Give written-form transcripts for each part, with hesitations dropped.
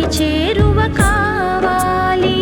చేరువ కావాలి।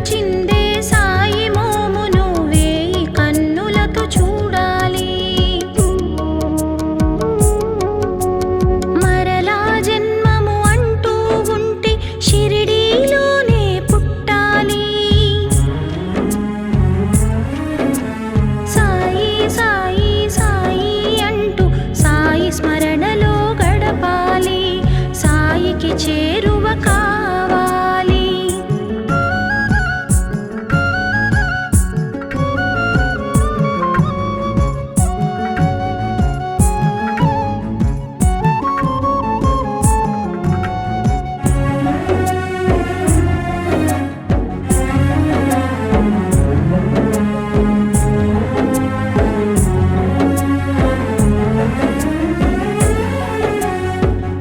చిందే సాయి మోమును వేయి కన్నులతో చూడాలి. మరలా జన్మము అంటూ ఉంటే షిరిడీలోనే పుట్టాలి. సాయి సాయి సాయి అంటూ సాయి స్మరణలో గడపాలి. సాయికి చేరువ కావాలి.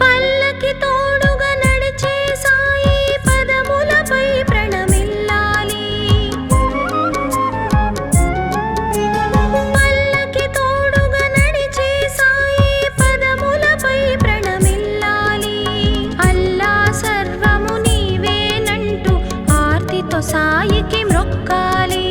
పల్లకి తోడుగా నడిచే సాయి పదములపై ప్రణమిల్లాలి. పల్లకి తోడుగా నడిచే సాయి పదములపై ప్రణమిల్లాలి. అల్లా సర్వము నీవేనంటూ ఆర్తితో సాయికి మ్రొక్కాలి.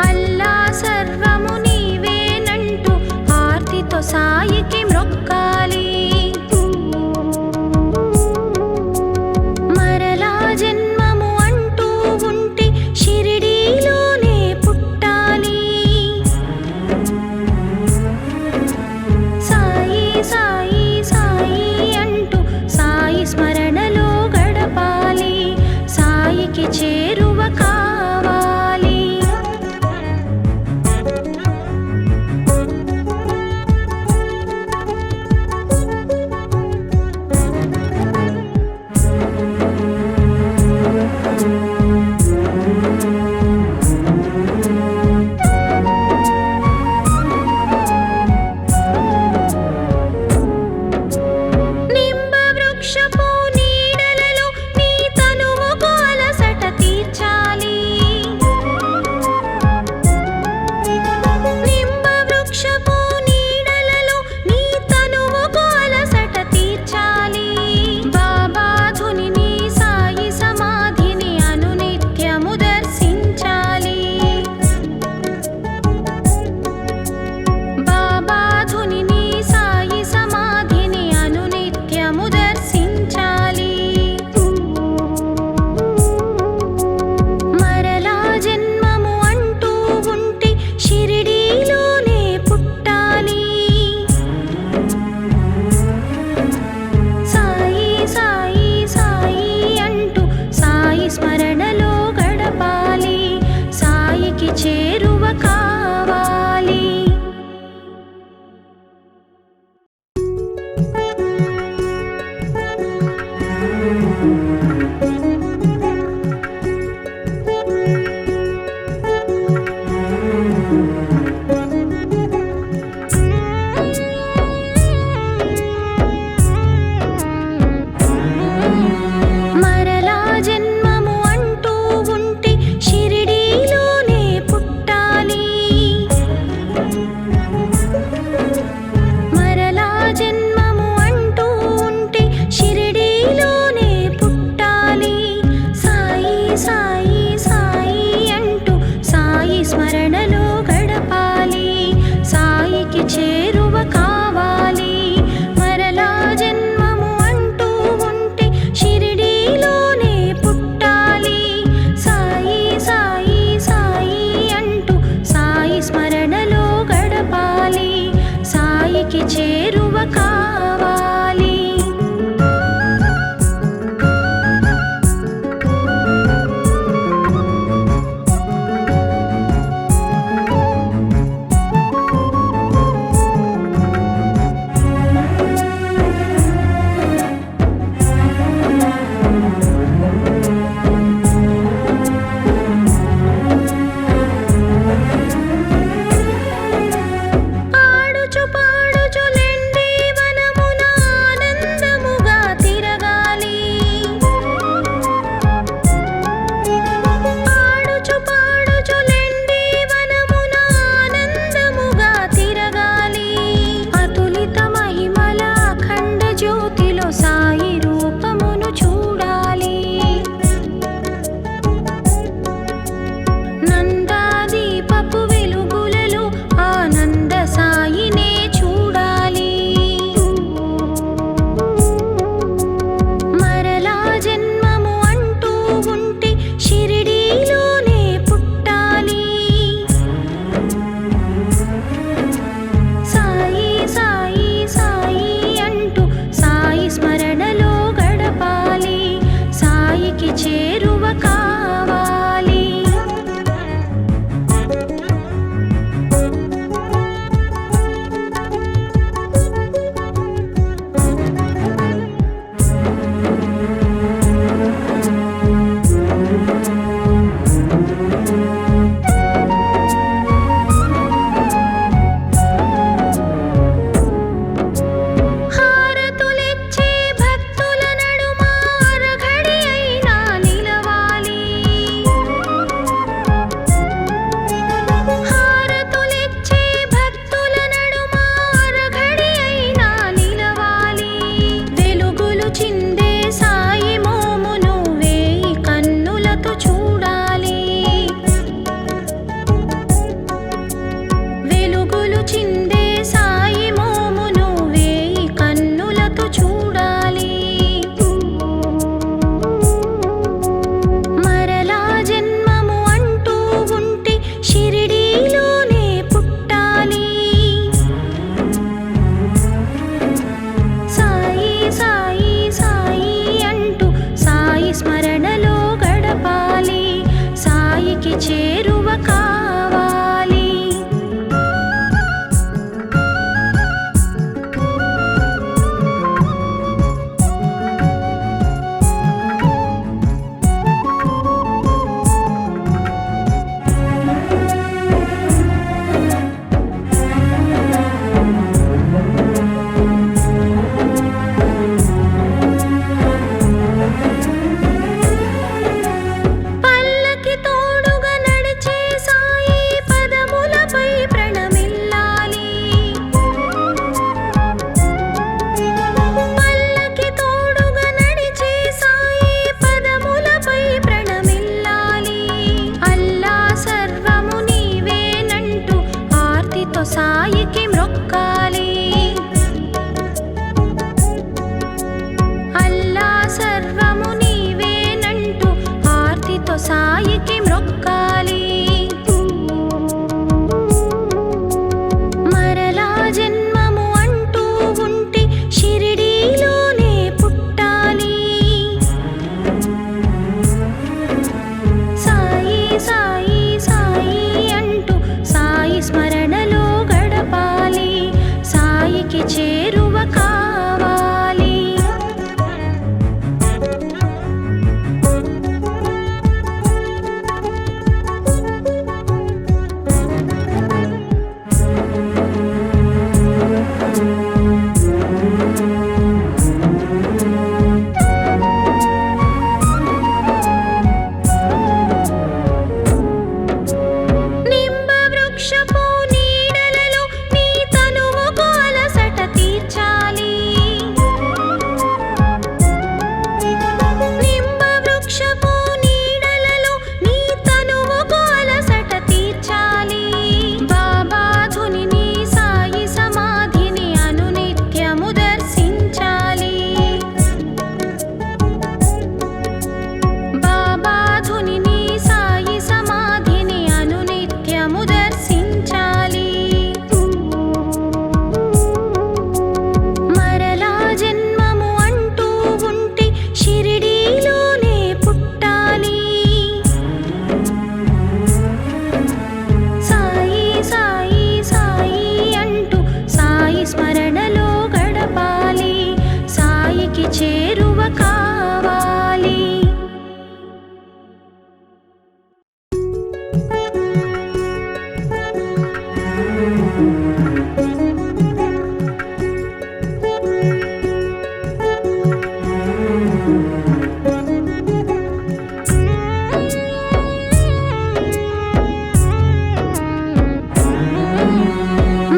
అల్లా సర్వము నీవేనంటూ ఆర్తితో సాయికి మ్రొక్కాలి. మరలా జన్మము అంటూ ఉంటే షిరిడీలోనే పుట్టాలి. సాయి సాయి సాయి అంటూ సాయి స్మరణలో గడపాలి.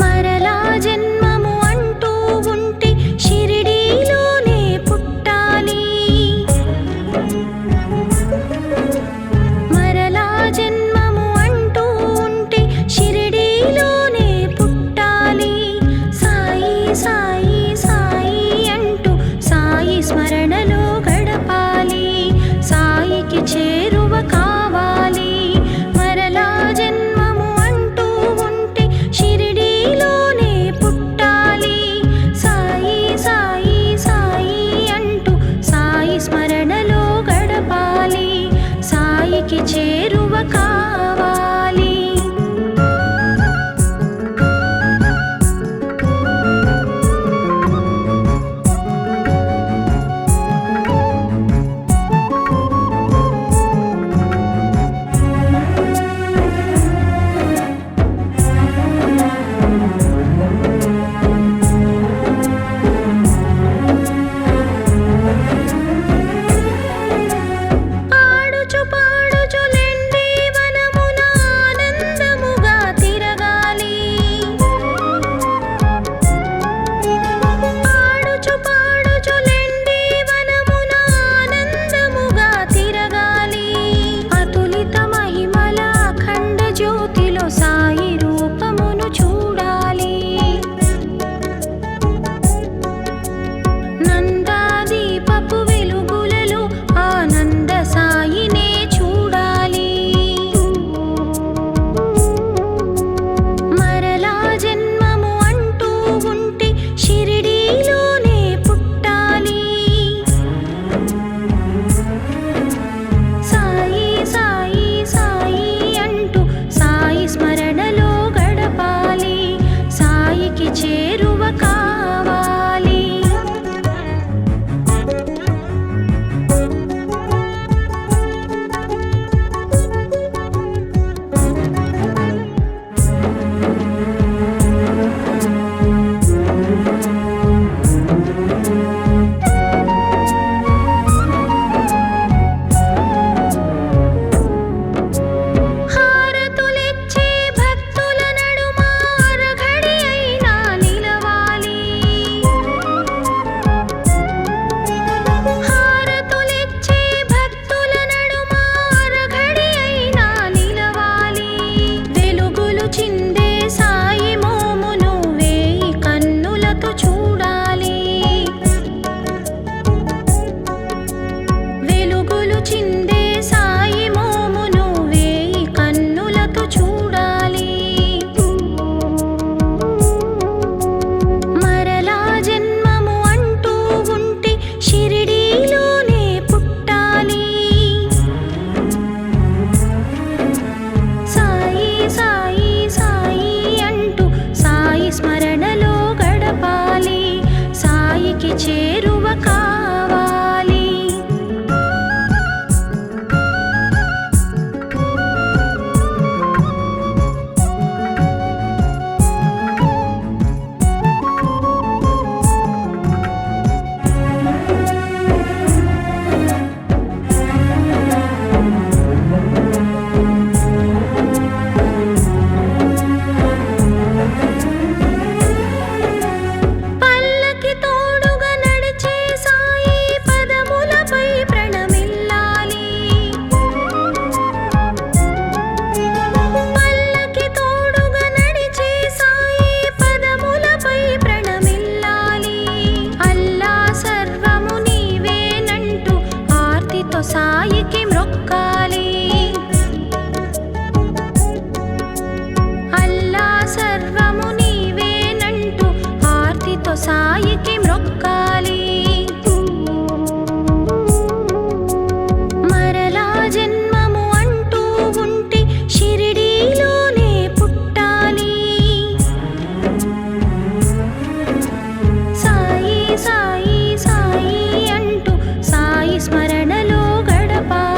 మరలా జన్మము అంటూ ఉంటే షిరిడీలోనే పుట్టాలి. మరలా జన్మము అంటూ ఉంటే షిరిడీలోనే పుట్టాలి. సాయి సాయి సాయి అంటూ సాయి స్మరణలో గడపాలి. సాయికి చేరువ కావాలి. మరలా జన్మము అంటూ ఉంటే షిరిడీలోనే పుట్టాలి. సాయి సాయి సాయి అంటూ సాయి స్మరణలో గడపాలి. సాయికి చేరువ కావాలి. ఆడుచు పాడుచు లెండి వనమున ఆనందముగా తిరగాలి. ఆడుచు పాడుచు లెండి వనమున ఆనందముగా తిరగాలి. అతులిత మహిమల అఖండ జ్యోతిలో సాయి రూపమును చూడాలి. నందాదీపపు వెలుగులలో ఆనంద సాయినే చూడాలి. మరలా జన్మము అంటూ ఉంటే షిరిడీలోనే పుట్టాలి. సాయి సాయి సాయి అంటూ సాయి స్మరణలో గడపాలి. సాయికి చేరువ కావాలి. హారతులిచ్చే భక్తుల నడుమ అరఘడి అయినా నిలవాలి. హారతులిచ్చే భక్తుల నడుమ అరఘడి అయినా నిలవాలి. వెలుగులు చిందే సాయి మోమును వేయి కన్నులతో చూడాలి. వెలుగులు చిందే సాయి మోమును వేయి కన్నులతో చూడాలి. మరలా జన్మము అంటూ ఉంటే షిరిడీలోనే పుట్టాలి. సాయి సాయి సాయి అంటూ సాయి స్మరణలో గడపాలి. సాయికి చేరువ కావాలి. మరలా జన్మము అంటూ ఉంటే షిరిడీలోనే పుట్టాలి. సాయి సాయి సాయి అంటూ సాయి స్మరణలో గడపాలి. సాయికి చేరువ కావాలి. మరలా జన్మము అంటూ ఉంటే షిరిడీలోనే పుట్టాలి. సాయి సాయి సాయి అంటూ సాయి స్మరణలో గడపాలి. సాయికి చేరువ కావాలి. పల్లకి తోడుగా నడిచే సాయి పదములపై ప్రణమిల్లాలి. పల్లకి తోడుగా నడిచే సాయి పదములపై ప్రణమిల్లాలి. అల్లా సర్వము నీవేనంటూ ఆర్తితో సాయికి మ్రొక్కాలి. అల్లా సర్వము నీవేనంటూ ఆర్తితో సాయికి మ్రొక్కాలి. మరలా జన్మము అంటూ ఉంటే షిరిడీలోనే పుట్టాలి. సాయి సాయి సాయి అంటూ సాయి స్మరణలో గడపాలి.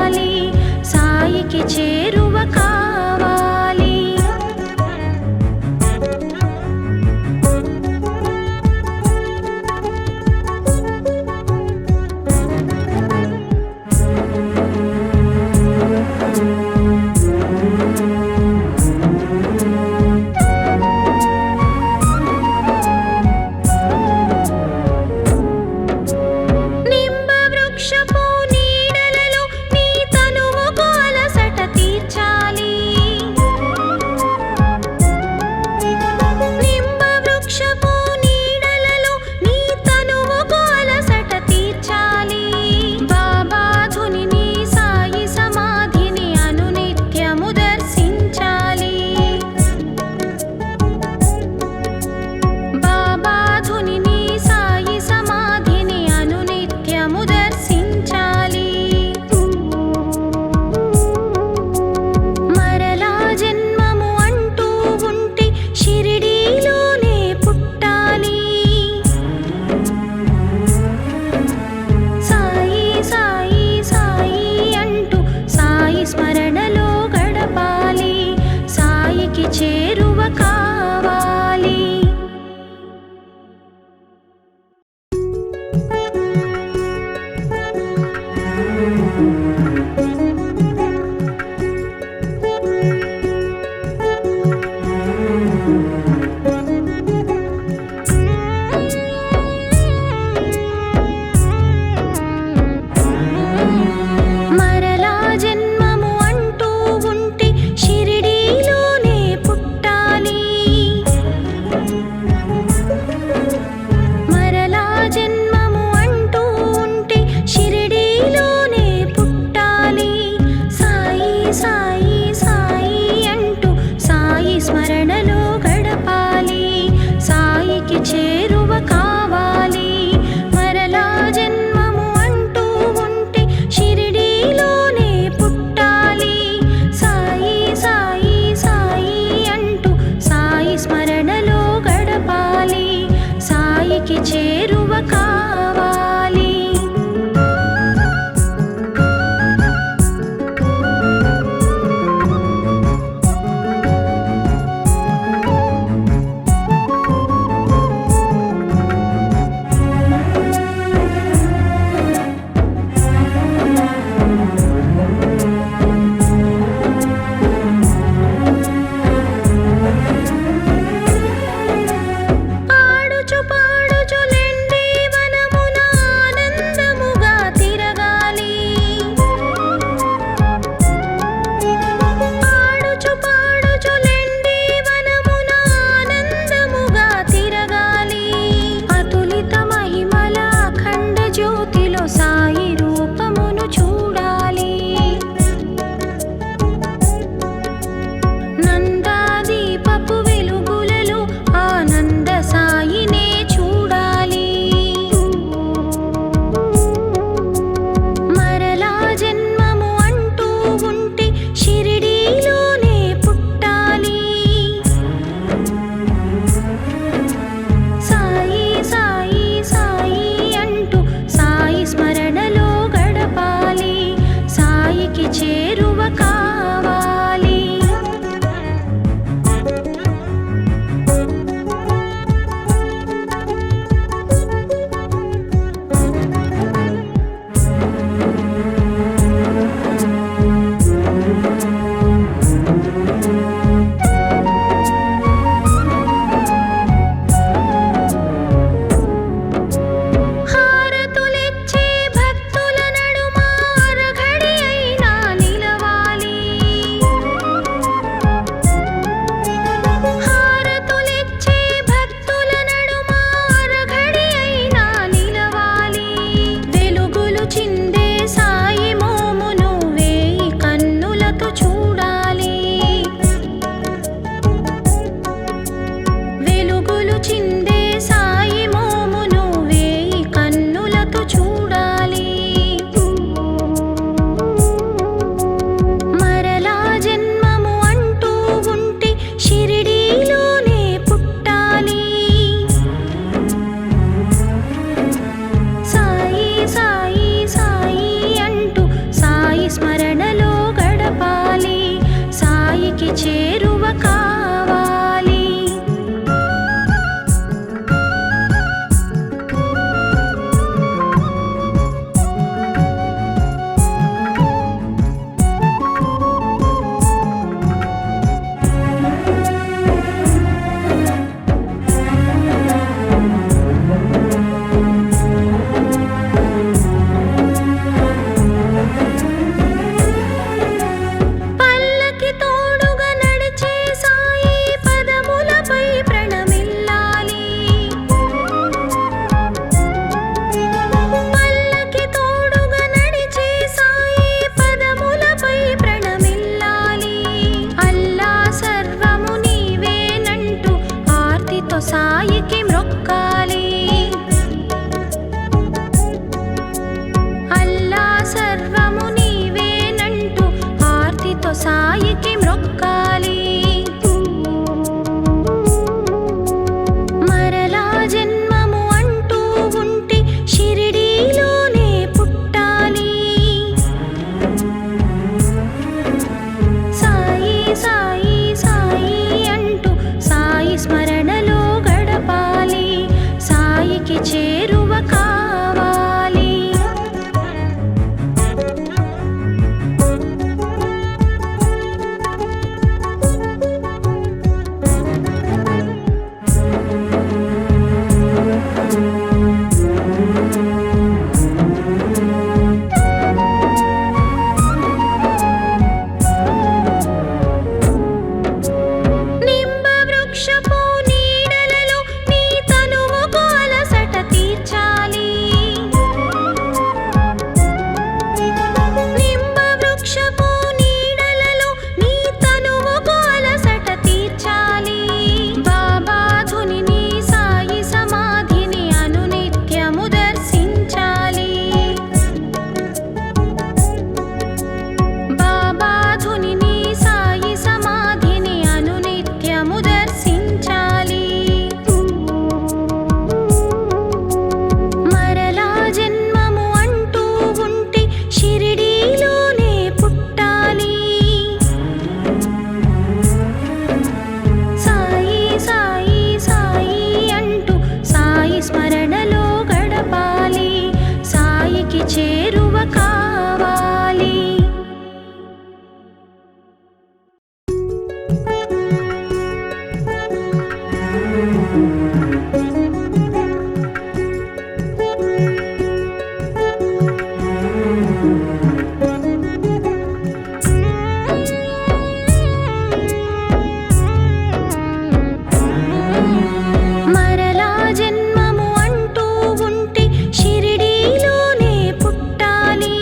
మరలా జన్మము అంటూ ఉంటే షిరిడీలోనే పుట్టాలి.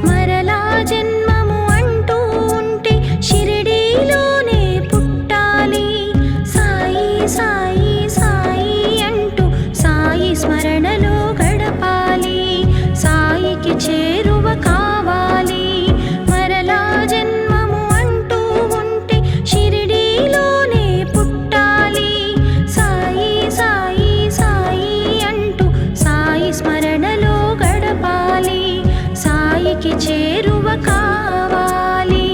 మరలా జన్మము అంటూ ఉంటే షిరిడీలోనే పుట్టాలి. సాయి సాయి సాయి అంటూ సాయి స్మరణలో గడపాలి. సాయికి చేరువ కావాలి. మరలా జన్మము అంటూ ఉంటే షిరిడీలోనే పుట్టాలి. సాయి సాయి సాయి అంటూ సాయి స్మరణలో గడపాలి. సాయికి చేరువ కావాలి.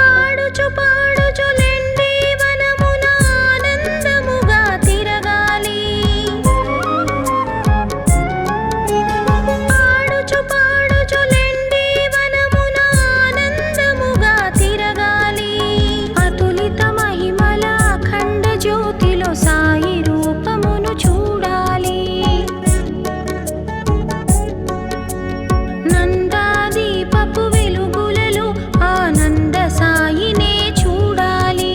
ఆడుచు పాడుచు లెండి వనమున ఆనందముగా తిరగాలి. ఆడుచు పాడుచు లెండి వనమున ఆనందముగా తిరగాలి. అతులిత మహిమల అఖండ జ్యోతిలో సాయి రూపమును చూడాలి. నందాదీపపు వెలుగులలో ఆనంద సాయినే చూడాలి.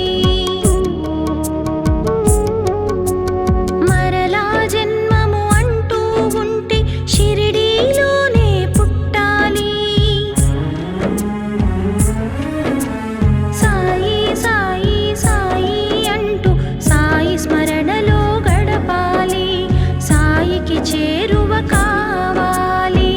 మరలా జన్మము అంటూ ఉంటే షిరిడీలోనే పుట్టాలి. సాయి సాయి సాయి అంటూ సాయి స్మరణలో గడపాలి. సాయికి చేరువ కావాలి.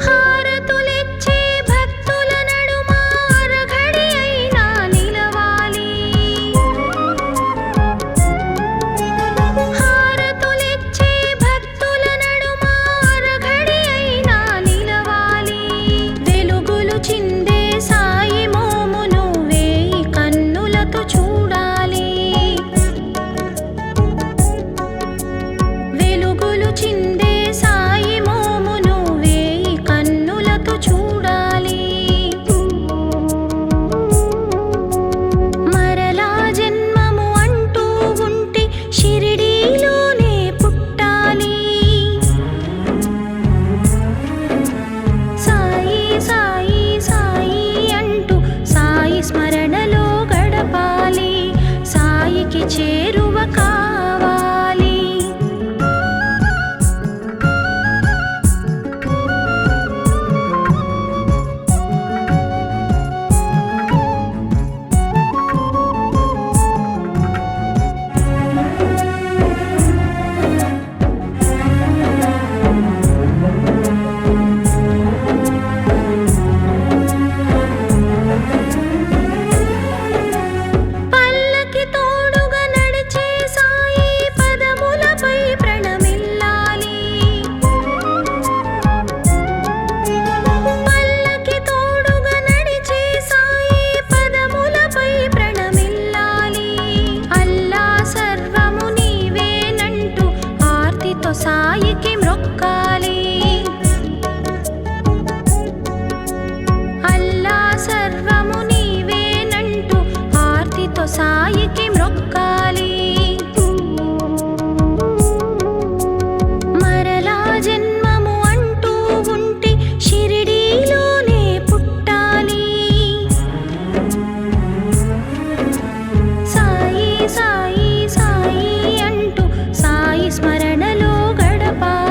హారతులిచ్చే భక్తుల నడుమ అరఘడి అయినా నిలవాలి. హారతులిచ్చే భక్తుల నడుమ అరఘడి అయినా నిలవాలి. వెలుగులు చిందే సాయి మోమును వేయి కన్నులతో చూడాలి. వెలుగులు చిందే సాయి మోమును వేయి కన్నులతో చూడాలి. మరలా జన్మము అంటూ ఉంటే షిరిడీలోనే పుట్టాలి. సాయి సాయి సాయి అంటూ సాయి స్మరణలో గడపాలి. సాయికి చేరువ కావాలి. మరలా జన్మము అంటూ ఉంటే షిరిడీలోనే పుట్టాలి. సాయి సాయి సాయి అంటూ సాయి స్మరణలో గడపాలి. సాయికి చేరువ కావాలి. మరలా జన్మము అంటూ ఉంటే షిరిడీలోనే పుట్టాలి. సాయి సాయి సాయి అంటూ సాయి స్మరణలో గడపాలి. సాయికి చేరువ కావాలి. పల్లకి తోడుగా నడిచే సాయి పదములపై ప్రణమిల్లాలి. పల్లకి తోడుగా నడిచే సాయి పదములపై ప్రణమిల్లాలి. అల్లా సర్వము నీవేనంటూ ఆర్తితో సాయికి మ్రొక్కాలి. అల్లా సర్వము నీవేనంటూ ఆర్తితో సాయికి మ్రొక్కాలి. మరలా జన్మము అంటూ ఉంటే షిరిడీలోనే పుట్టాలి. సాయి సాయి సాయి అంటూ సాయి స్మరణలో గడపాలి.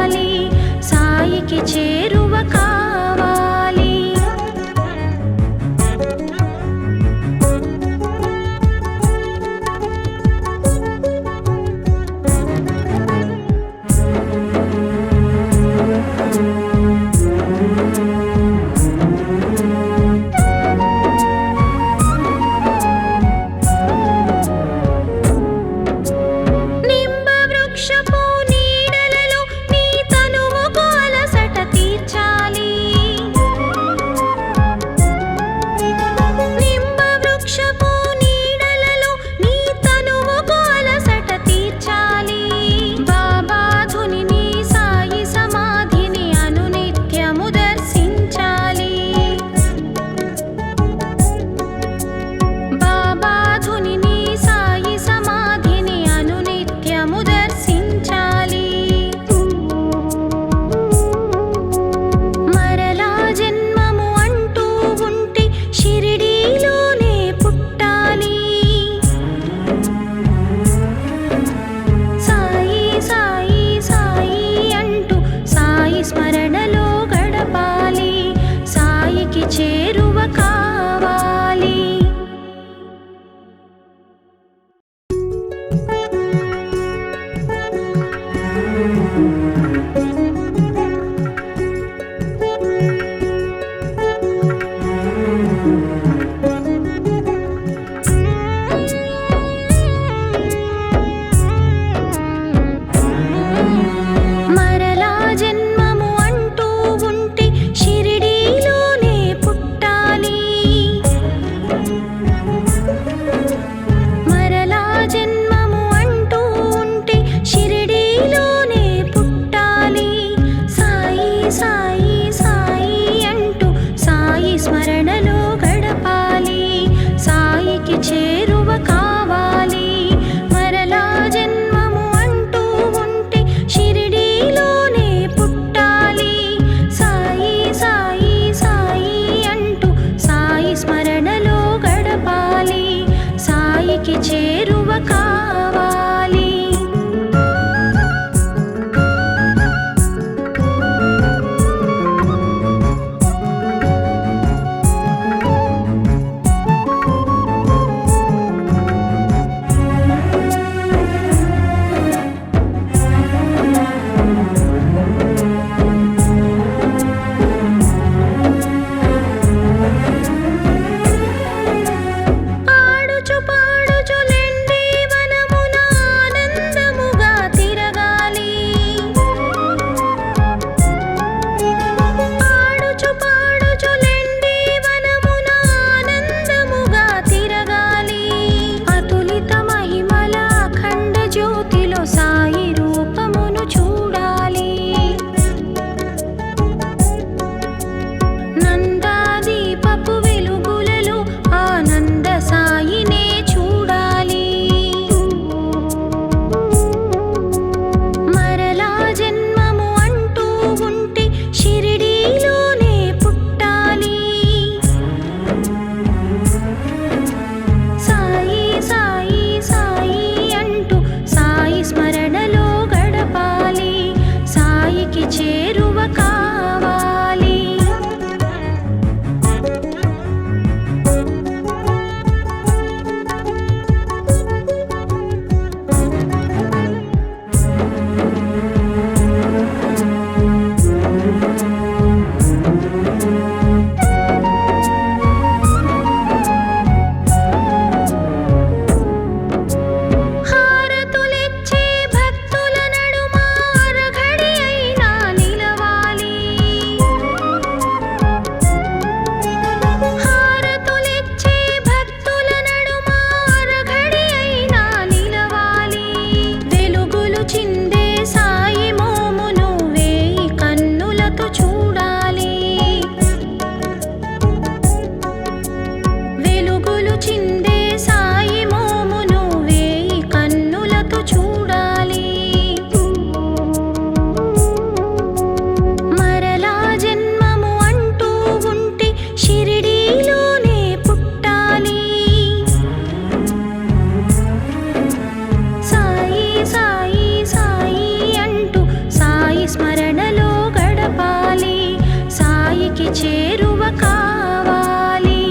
చేరువ కావాలి.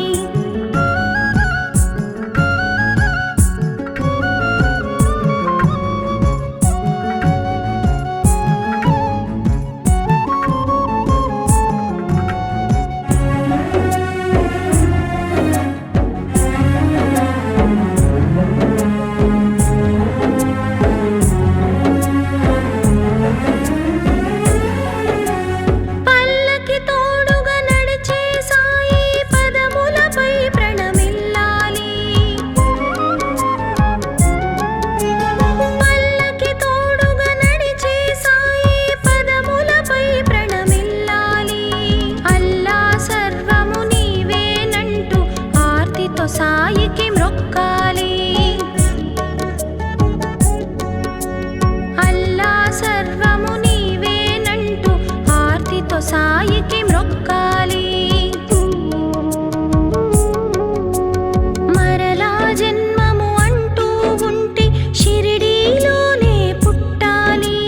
పల్లకి తోడుగా నడిచే సాయి పదములపై ప్రణమిల్లాలి. పల్లకి తోడుగా నడిచే సాయి పదములపై ప్రణమిల్లాలి. అల్లా సర్వము నీవేనంటూ ఆర్తితో సాయికి మ్రొక్కాలి. అల్లా సర్వము నీవేనంటూ ఆర్తితో సాయికి మ్రొక్కాలి. మరలా జన్మము అంటూ ఉంటే షిరిడీలోనే పుట్టాలి.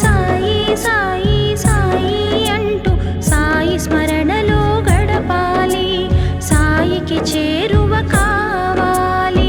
సాయి సాయి సాయి అంటూ సాయి స్మరణలో గడపాలి. సాయికి చేరువ కావాలి.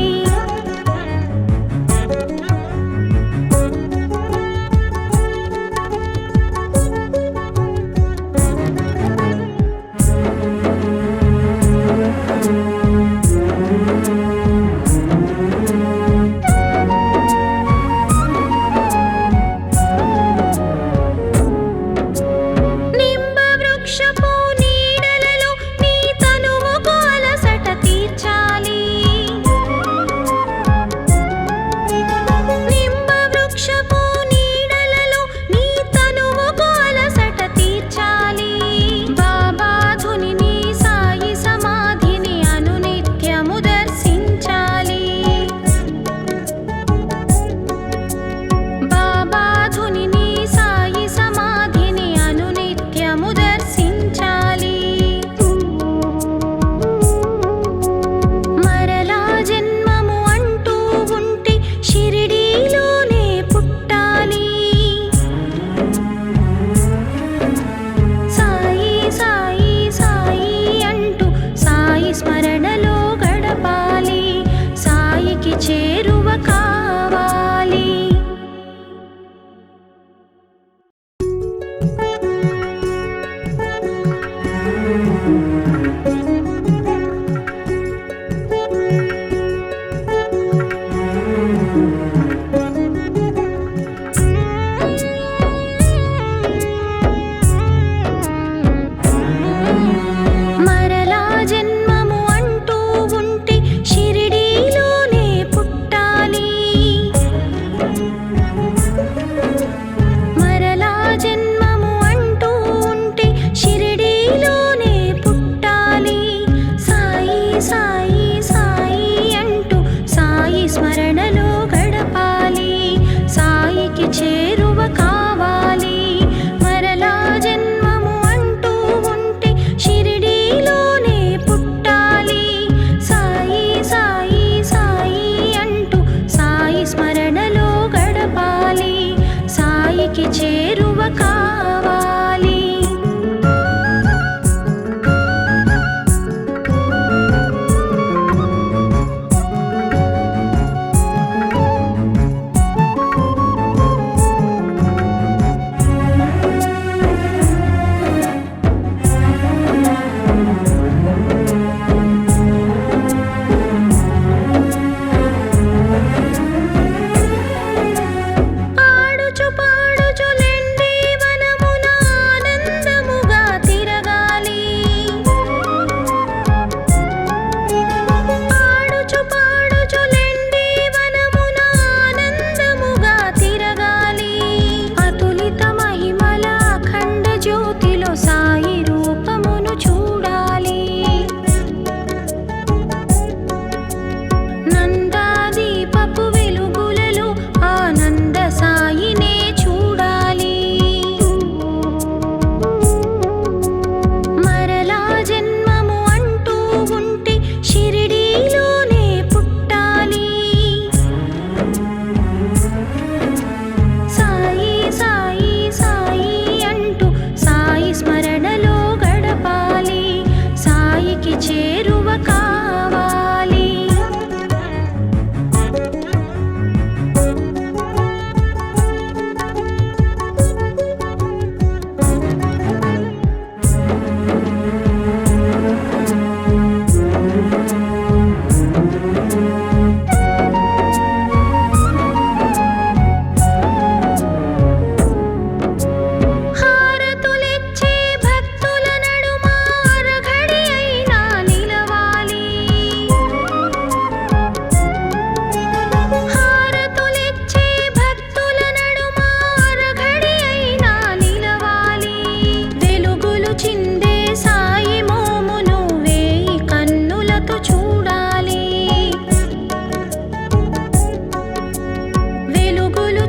నింబ వృక్షపు నీడలలో నీ తనువుకు అలసట తీర్చాలి. నింబ వృక్షపు నీడలలో నీ తనువుకు అలసట తీర్చాలి. బాబా ధునిని సాయి సమాధిని అనునిత్యము దర్శించాలి. బాబా ధునిని సాయి సమాధిని అనునిత్యము దర్శించాలి. మరలా జన్మము అంటూ ఉంటే షిరిడీలోనే పుట్టాలి. సాయి సాయి సాయి అంటూ సాయి స్మరణలో గడపాలి. సాయికి చేరువ కావాలి.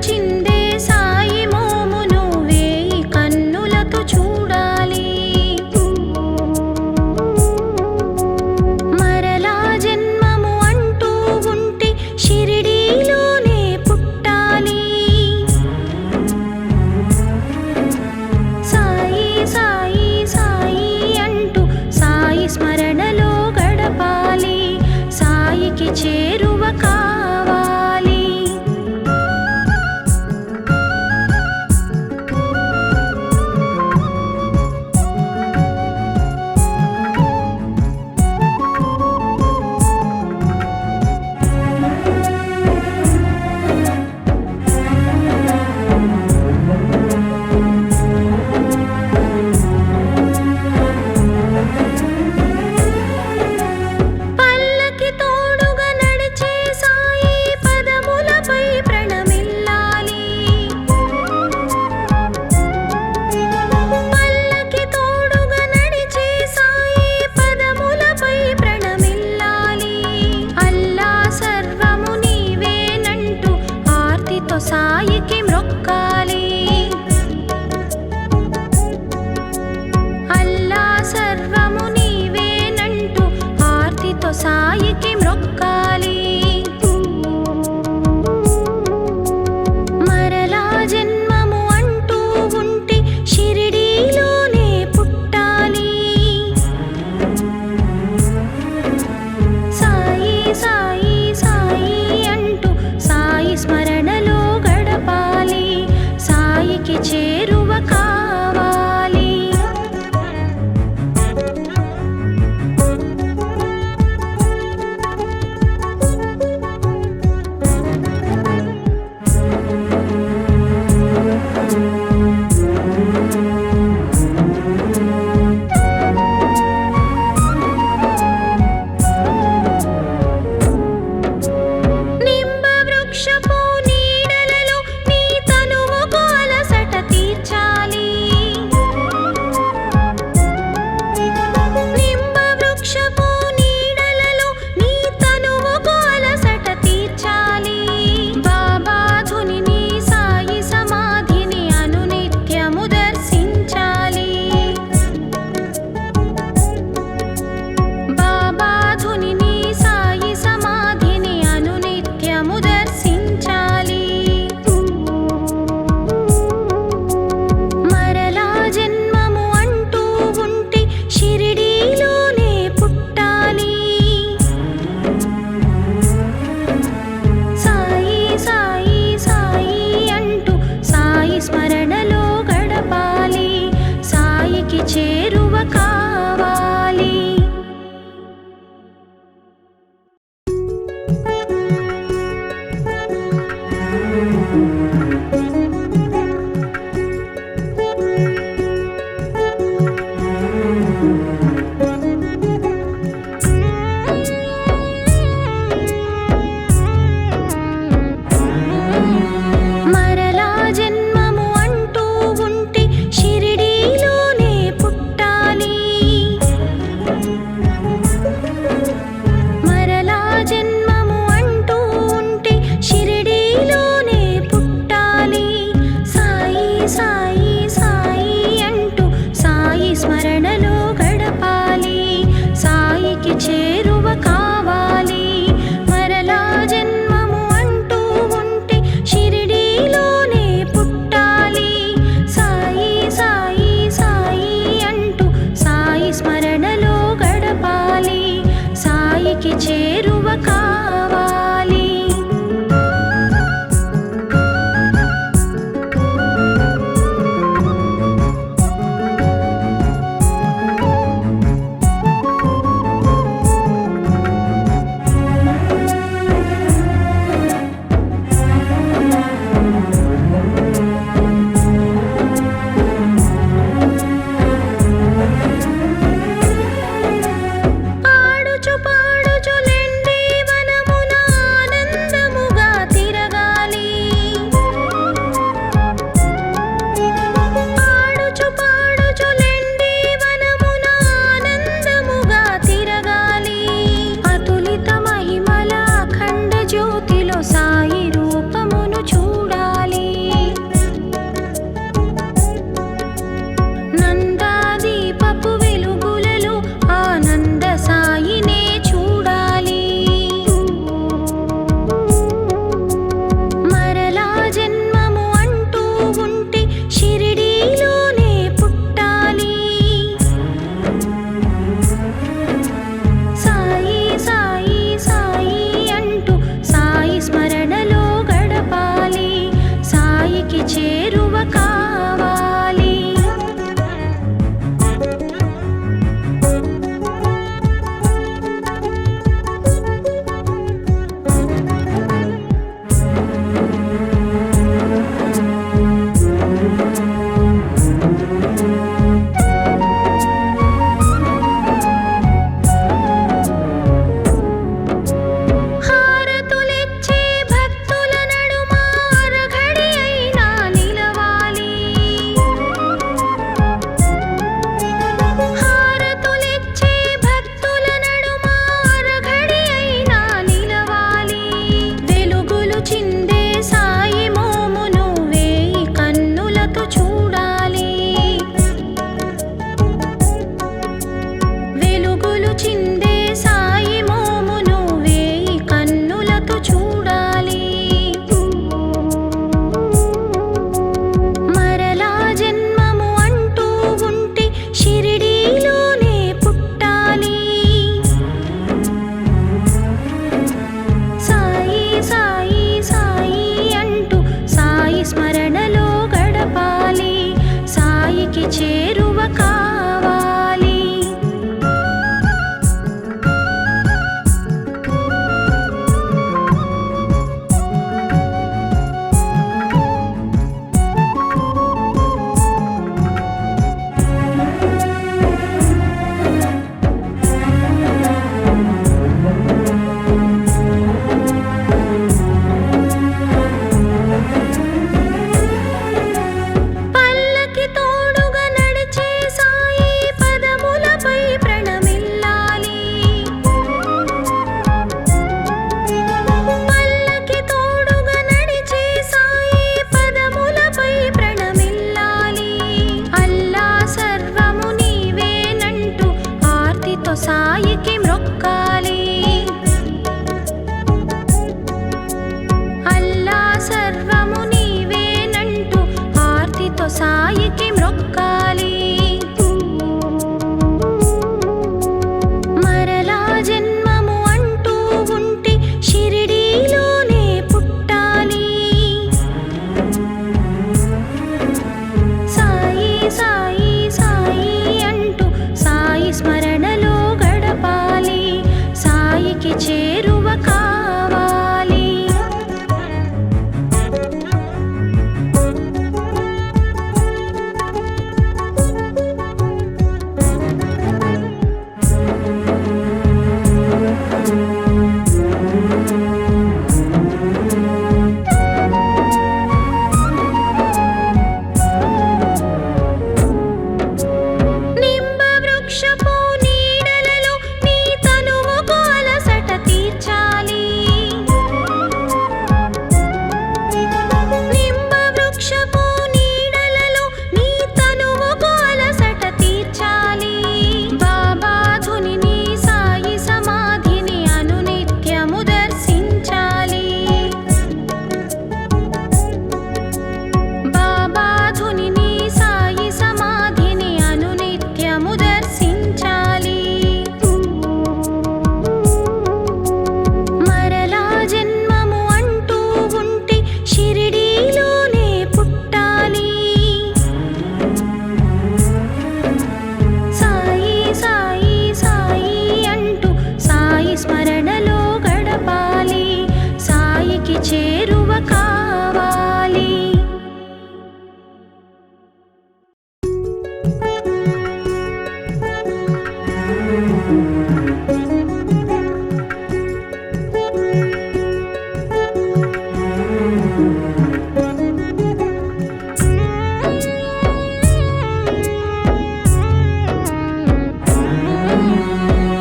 చిందే సాయి మోమును వేయి కన్నులతో చూడాలి. మరలా జన్మము అంటూ ఉంటే షిరిడీలోనే పుట్టాలి. సాయి సాయి సాయి అంటూ సాయి స్మరణలో గడపాలి. సాయికి చేరువ కావాలి. పల్లకి తోడుగా నడిచే సాయి పదములపై ప్రణమిల్లాలి. పల్లకి తోడుగా నడిచే సాయి పదములపై ప్రణమిల్లాలి. అల్లా సర్వము నీవేనంటూ ఆర్తితో సాయికి మ్రొక్కాలి. అల్లా సర్వము నీవేనంటూ ఆర్తితో సాయికి మ్రొక్కాలి. మరలా జన్మము అంటూ ఉంటే షిరిడీలోనే పుట్టాలి. సాయి సాయి సాయి అంటూ సాయి స్మరణలో గడపాలి.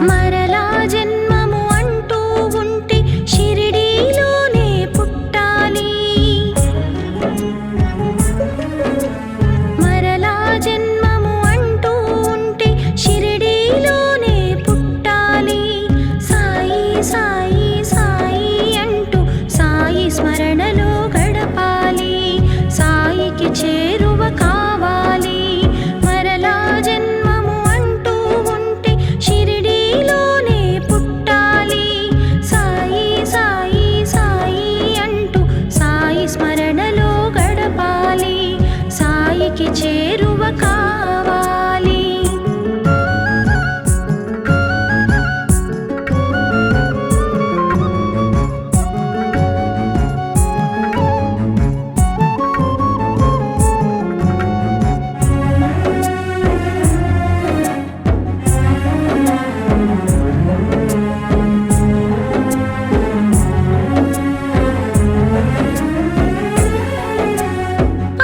మరలా జన్మము అంటూ ఉంటే షిరిడీలోనే పుట్టాలి. మరలా జన్మము అంటూ ఉంటే షిరిడీలోనే పుట్టాలి. సాయి సాయి సాయి అంటూ సాయి స్మరణలో గడపాలి. సాయికి చేరువ కావాలి. మరలా జన్మము అంటూ ఉంటే షిరిడీలోనే పుట్టాలి. సాయి సాయి సాయి అంటూ సాయి స్మరణలో గడపాలి. సాయికి చేరువ కావాలి.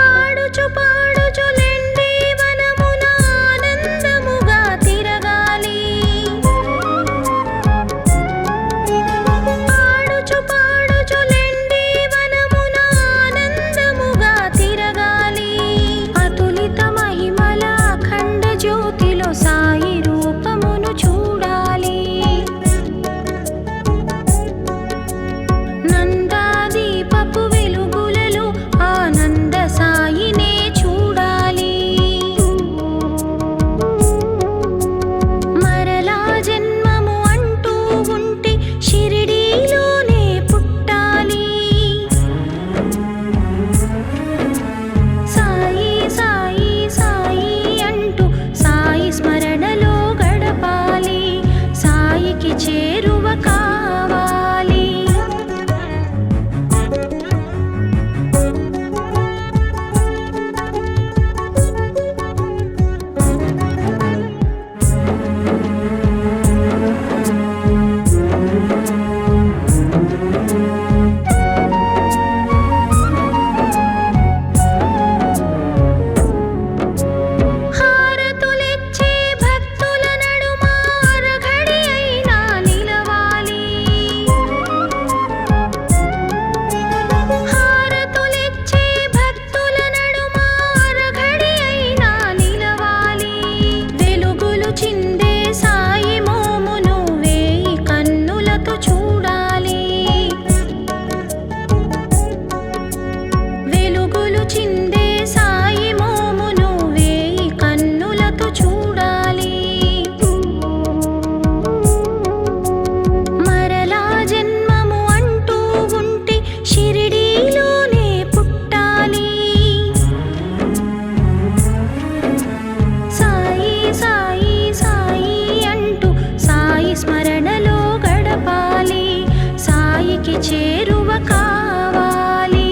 ఆడుచు పాడుచు లెండి వనమున ఆనందముగా తిరగాలి. ఆడుచు పాడుచు లెండి వనమున ఆనందముగా తిరగాలి. అతులిత మహిమల అఖండ జ్యోతిలో సాయి రూపమును చూడాలి. నందాదీపపు వెలుగులలో ఆనంద సాయినే చూడాలి. మరలా జన్మము అంటూ ఉంటే షిరిడీలోనే పుట్టాలి. సాయి సాయి సాయి అంటూ సాయి స్మరణలో గడపాలి. సాయికి చేరువ కావాలి. హారతులిచ్చే భక్తుల నడుమ అరఘడి అయినా నిలవాలి. హారతులిచ్చే భక్తుల నడుమ అరఘడి అయినా నిలవాలి. వెలుగులు చిందే సాయి మోమును వేయి కన్నులతో చూడాలి. వెలుగులు చిందే సాయి మోమును వేయి కన్నులతో చూడాలి. మరలా జన్మము అంటూ ఉంటే షిరిడీలోనే పుట్టాలి. సాయి సాయి సాయి అంటూ సాయి స్మరణలో గడపాలి. సాయికి చేరువ కావాలి.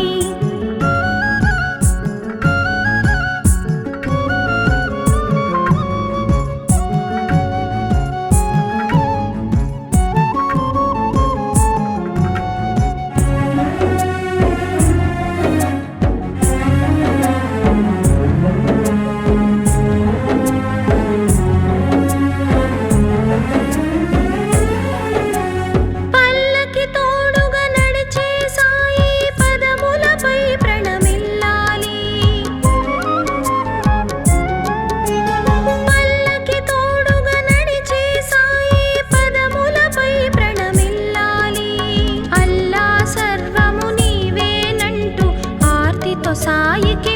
పల్లకి తోడుగా నడిచే సాయి పదములపై ప్రణమిల్లాలి. పల్లకి తోడుగా నడిచే సాయి పదములపై ప్రణమిల్లాలి. అల్లా సర్వము నీవేనంటూ ఆర్తితో సాయికి